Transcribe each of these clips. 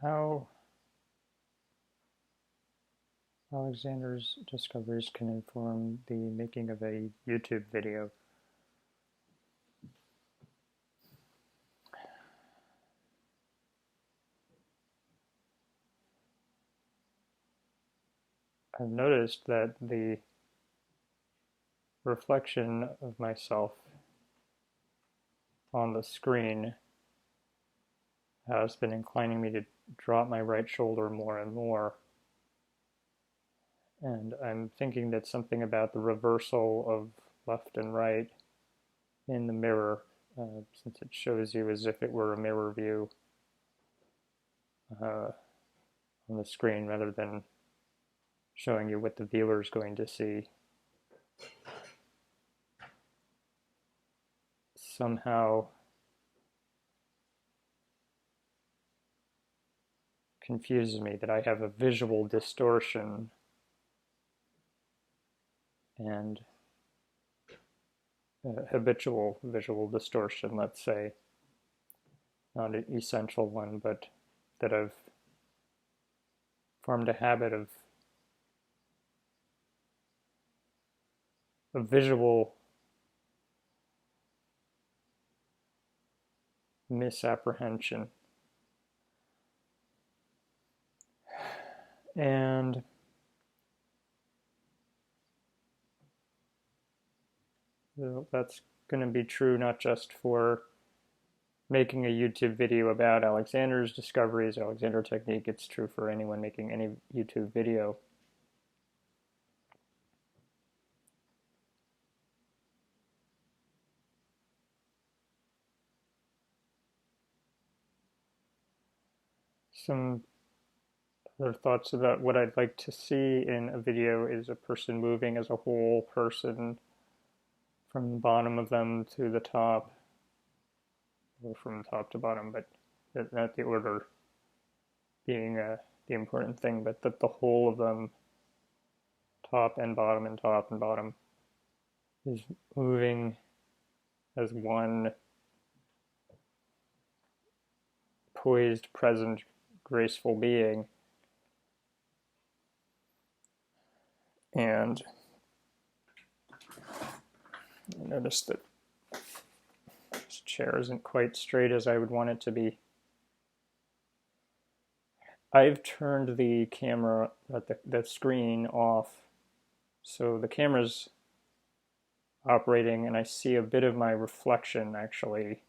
How Alexander's discoveries can inform the making of a YouTube video. I've noticed that the reflection of myself on the screen has been inclining me to drop my right shoulder more and more. And I'm thinking that something about the reversal of left and right in the mirror, since it shows you as if it were a mirror view on the screen rather than showing you what the viewer is going to see, somehow confuses me that I have a visual distortion and habitual visual distortion, let's say, not an essential one, but that I've formed a habit of visual misapprehension. And that's going to be true not just for making a YouTube video about Alexander's discoveries, Alexander technique, it's true for anyone making any YouTube video. Some other thoughts about what I'd like to see in a video is a person moving as a whole person from the bottom of them to the top, or from top to bottom, but not the order being the important thing, but that the whole of them, top and bottom and top and bottom, is moving as one poised, present, graceful being. And I noticed that this chair isn't quite straight as I would want it to be. I've turned the camera, the screen off, so the camera's operating and I see a bit of my reflection actually,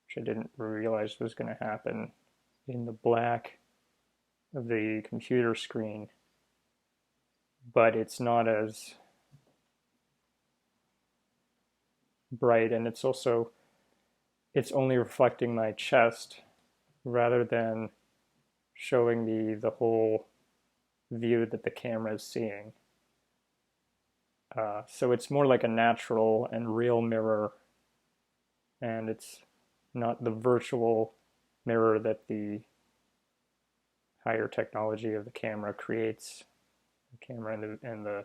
which I didn't realize was going to happen, in the black of the computer screen, but it's not as bright, and it's only reflecting my chest rather than showing me the whole view that the camera is seeing. So it's more like a natural and real mirror, and it's not the virtual mirror that the higher technology of the camera creates, the camera and the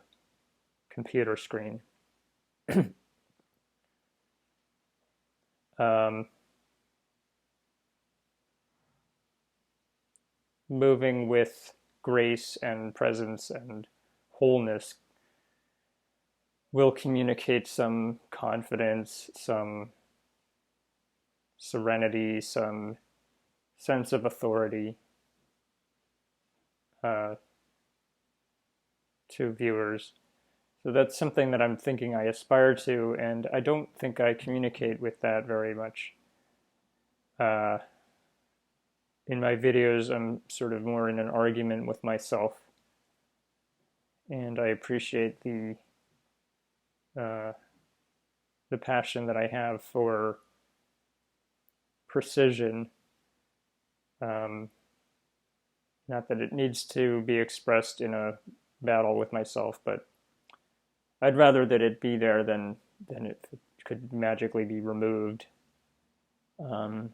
computer screen. Moving with grace and presence and wholeness will communicate some confidence, some serenity, some sense of authority to viewers. So that's something that I'm thinking I aspire to, and I don't think I communicate with that very much. In my videos, I'm sort of more in an argument with myself, and I appreciate the passion that I have for precision. Not that it needs to be expressed in a battle with myself, but I'd rather that it be there than it could magically be removed. So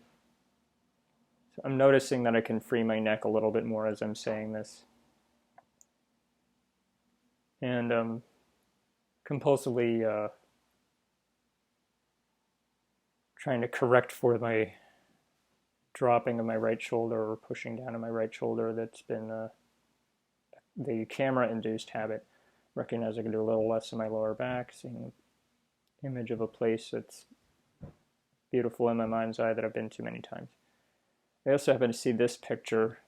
I'm noticing that I can free my neck a little bit more as I'm saying this. And compulsively trying to correct for my dropping of my right shoulder or pushing down of my right shoulder that's been the camera-induced habit. Recognize I can do a little less in my lower back, seeing an image of a place that's beautiful in my mind's eye that I've been to many times. I also happen to see this picture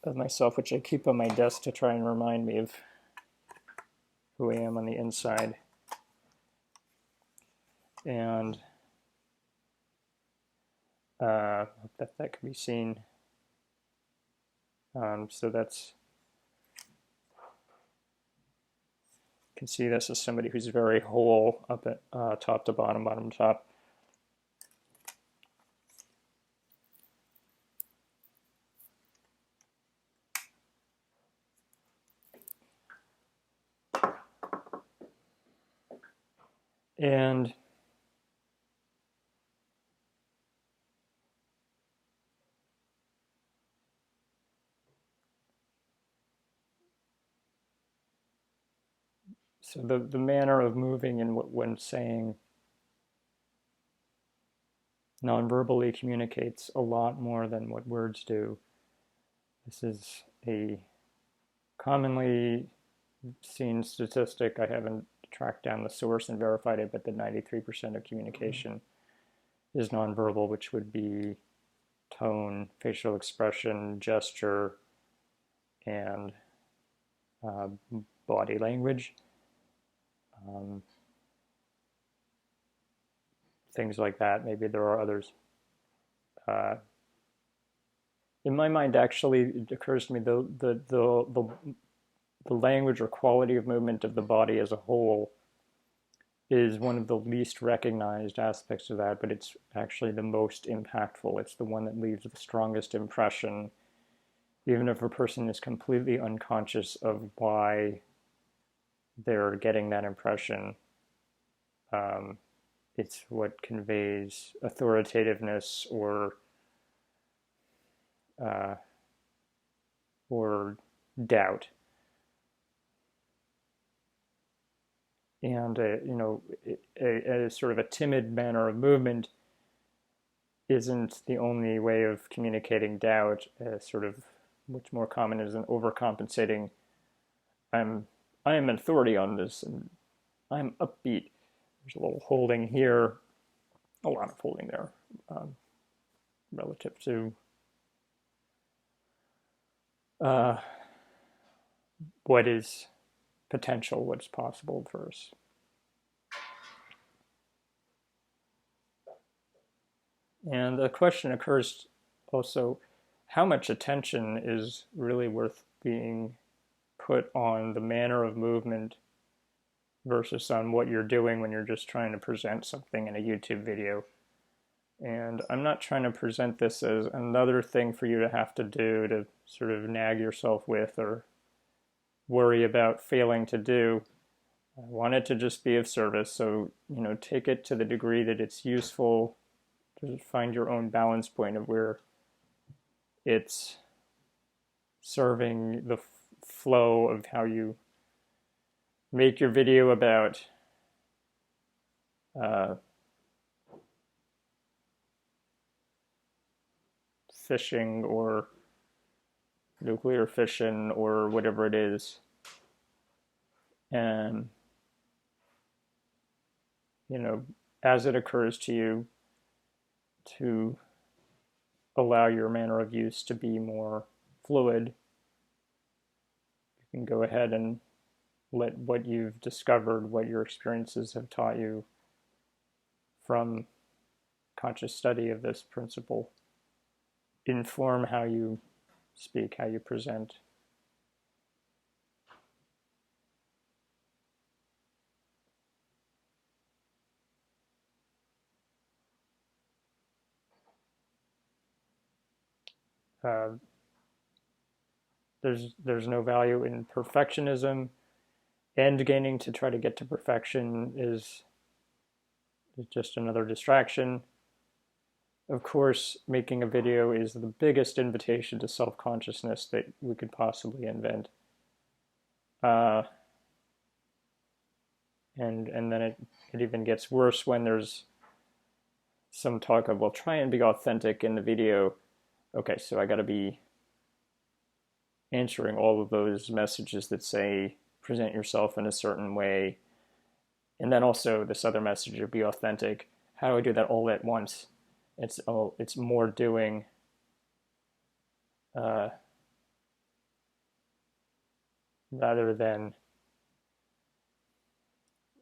of myself, which I keep on my desk to try and remind me of who I am on the inside. And hope that can be seen. So that's, you can see this as somebody who's very whole up at top to bottom, bottom to top. And so the manner of moving and when saying non-verbally communicates a lot more than what words do. This is a commonly seen statistic. I haven't tracked down the source and verified it, but that 93% of communication is nonverbal, which would be tone, facial expression, gesture, and body language. Things like that. Maybe there are others. In my mind, actually, it occurs to me the language or quality of movement of the body as a whole is one of the least recognized aspects of that, but it's actually the most impactful. It's the one that leaves the strongest impression, even if a person is completely unconscious of why they're getting that impression. It's what conveys authoritativeness or doubt. And a sort of a timid manner of movement isn't the only way of communicating doubt. Sort of much more common is an overcompensating. I am an authority on this, and I'm upbeat. There's a little holding here, a lot of holding there, relative to what is potential, what's possible for us. And the question occurs also, how much attention is really worth being put on the manner of movement versus on what you're doing when you're just trying to present something in a YouTube video? And I'm not trying to present this as another thing for you to have to do to sort of nag yourself with or worry about failing to do. I want it to just be of service. So, take it to the degree that it's useful to find your own balance point of where it's serving the flow of how you make your video about fishing or nuclear fission or whatever it is. And, as it occurs to you, to allow your manner of use to be more fluid, you can go ahead and let what you've discovered, what your experiences have taught you from conscious study of this principle, inform how you speak, how you present. There's no value in perfectionism. End gaining to try to get to perfection is just another distraction. Of course, making a video is the biggest invitation to self-consciousness that we could possibly invent. And then it even gets worse when there's some talk of, well, try and be authentic in the video. Okay, so I got to be answering all of those messages that say present yourself in a certain way, and then also this other message of be authentic. How do I do that all at once? It's more doing uh, rather than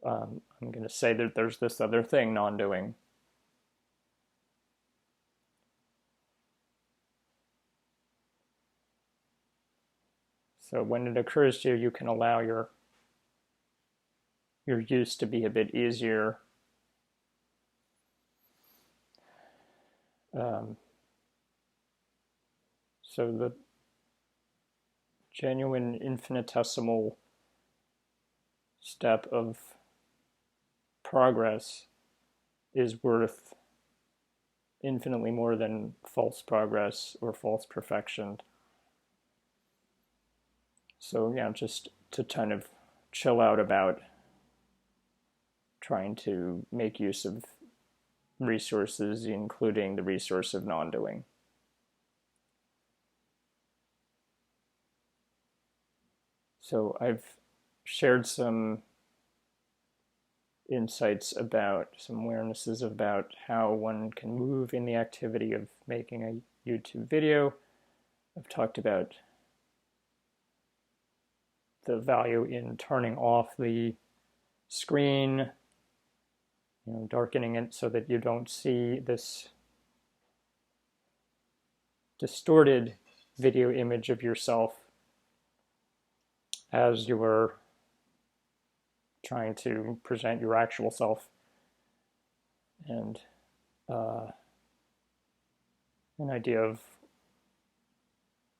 I'm going to say that there's this other thing, non-doing. So when it occurs to you, you can allow your use to be a bit easier. So the genuine infinitesimal step of progress is worth infinitely more than false progress or false perfection. So yeah, just to kind of chill out about trying to make use of resources, including the resource of non-doing. So I've shared some insights about, some awarenesses about how one can move in the activity of making a YouTube video. I've talked about the value in turning off the screen, darkening it so that you don't see this distorted video image of yourself as you were trying to present your actual self. And an idea of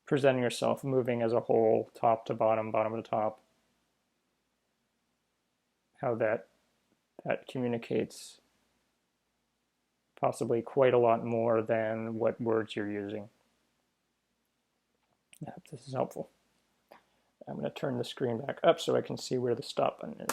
presenting yourself moving as a whole, top to bottom, bottom to top, how that communicates possibly quite a lot more than what words you're using. I hope this is helpful. I'm going to turn the screen back up so I can see where the stop button is.